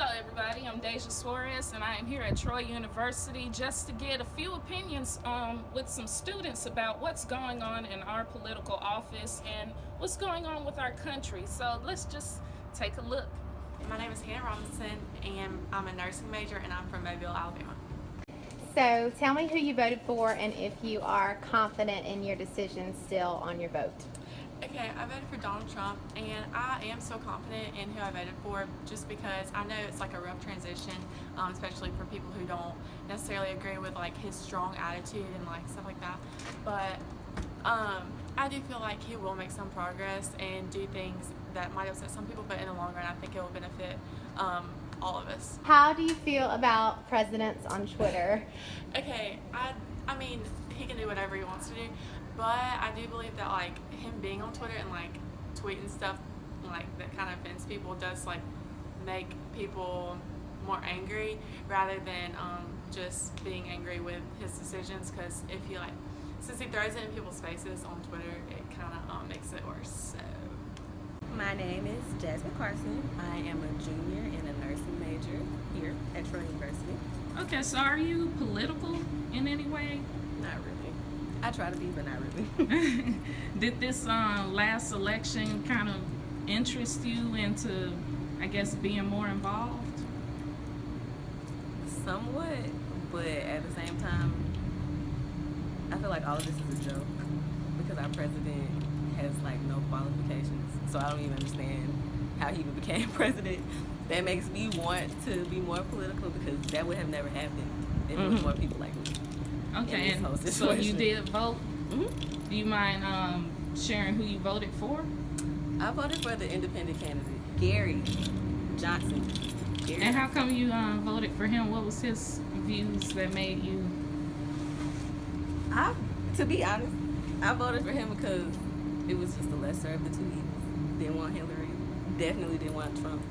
Hello everybody, I'm Deja Suarez and I am here at Troy University just to get a few opinions with some students about what's going on in our political office and what's going on with our country. So let's just take a look. My name is Hannah Robinson and I'm a nursing major and I'm from Mobile, Alabama. So tell me who you voted for and if you are confident in your decision still on your vote. Okay, I voted for Donald Trump and I am so confident in who I voted for just because I know it's like a rough transition, especially for people who don't necessarily agree with like his strong attitude and like stuff like that. But I do feel like he will make some progress and do things that might upset some people, but in the long run I think it will benefit all of us. How do you feel about presidents on Twitter? Okay, I mean, he can do whatever he wants to do, but I do believe that like him being on Twitter and like tweeting stuff like that kind of offends people does like make people more angry rather than just being angry with his decisions, because if he like, since he throws it in people's faces on Twitter, it kind of makes it worse. So my name is Jasmine Carson. I am a junior and a nursing major here at Troy University. Okay, so are you political in any way? Not really. I try to be, but not really. Did this last election kind of interest you into, I guess, being more involved? Somewhat, but at the same time, I feel like all of this is a joke because our president has like no qualifications, so I don't even understand how he even became president. That makes me want to be more political because that would have never happened if it was more people like me. Okay, and so you did vote? Mm-hmm. Do you mind sharing who you voted for? I voted for the independent candidate, Gary Johnson. Gary. And how come you voted for him? What was his views that made you? To be honest, I voted for him because it was just the lesser of the two evils. Didn't want Hillary, definitely didn't want Trump,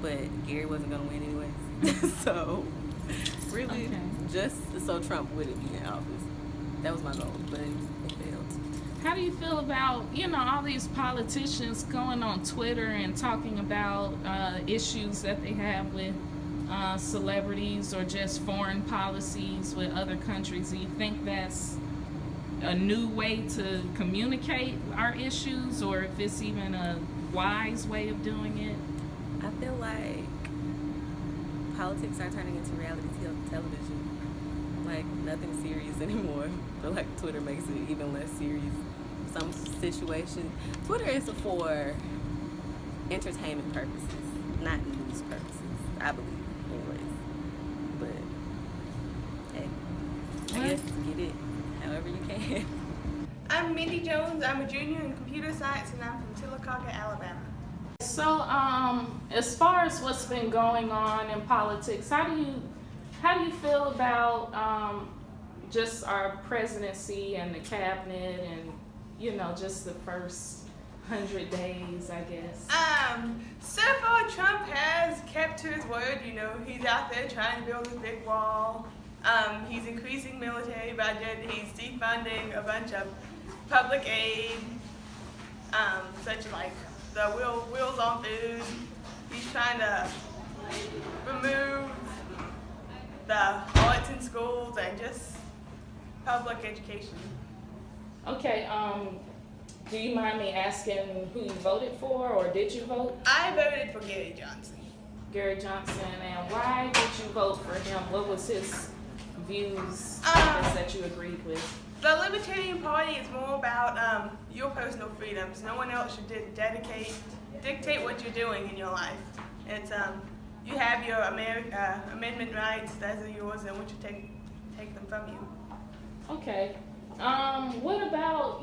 but Gary wasn't going to win anyways. So really, okay. Just so Trump wouldn't be in office. That was my goal, but it failed. How do you feel about, all these politicians going on Twitter and talking about issues that they have with celebrities or just foreign policies with other countries? Do you think that's a new way to communicate our issues, or if it's even a wise way of doing it? I feel like politics are turning into reality television. Like nothing serious anymore. I feel like Twitter makes it even less serious. Some situation, Twitter is for entertainment purposes, not news purposes, I believe, anyways. But hey, I guess get it however you can. I'm Mindy Jones. I'm a junior in computer science and I'm from Chillicothe, Alabama. So, as far as what's been going on in politics, how do you feel about just our presidency and the cabinet and just the first 100 days, I guess? So far Trump has kept to his word. He's out there trying to build a big wall. He's increasing military budget. He's defunding a bunch of public aid, such as like the Wheels on Food. He's trying to remove the arts in schools and just public education. Okay, do you mind me asking who you voted for, or did you vote? I voted for Gary Johnson. Gary Johnson, and why did you vote for him? What was his views that you agreed with? The Libertarian Party is more about your personal freedoms. No one else should dictate what you're doing in your life. It's you have your amendment rights. Those are yours, and we should take them from you. Okay. What about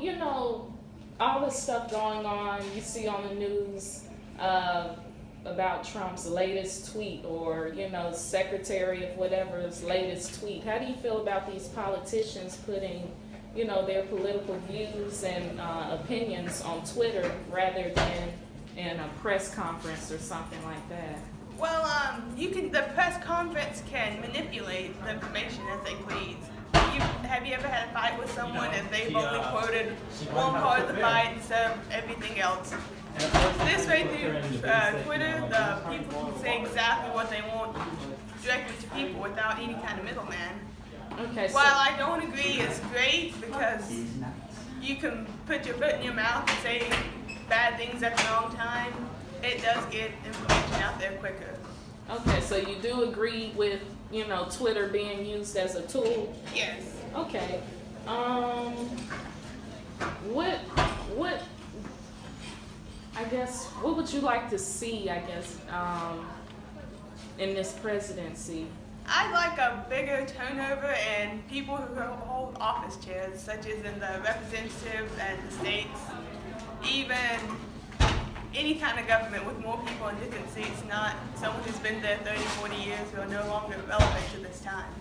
all this stuff going on? You see on the news about Trump's latest tweet, or Secretary of whatever's latest tweet. How do you feel about these politicians putting their political views and opinions on Twitter rather than in a press conference or something like that? Well, the press conference can manipulate the information as they please. Have you ever had a fight with someone and they've only quoted one part of the fight instead of everything else? This way through Twitter, the people can say exactly what they want directly to people without any kind of middleman. Okay, so While I don't agree it's great because you can put your foot in your mouth and say bad things at the wrong time, it does get information out there quicker. okay, so you do agree with, Twitter being used as a tool? Yes. Okay. What I guess what would you like to see, in this presidency? I'd like a bigger turnover in people who hold office chairs, such as in the representatives and the states. Even any kind of government with more people in different seats, not someone who's been there 30, 40 years who are no longer relevant to this time.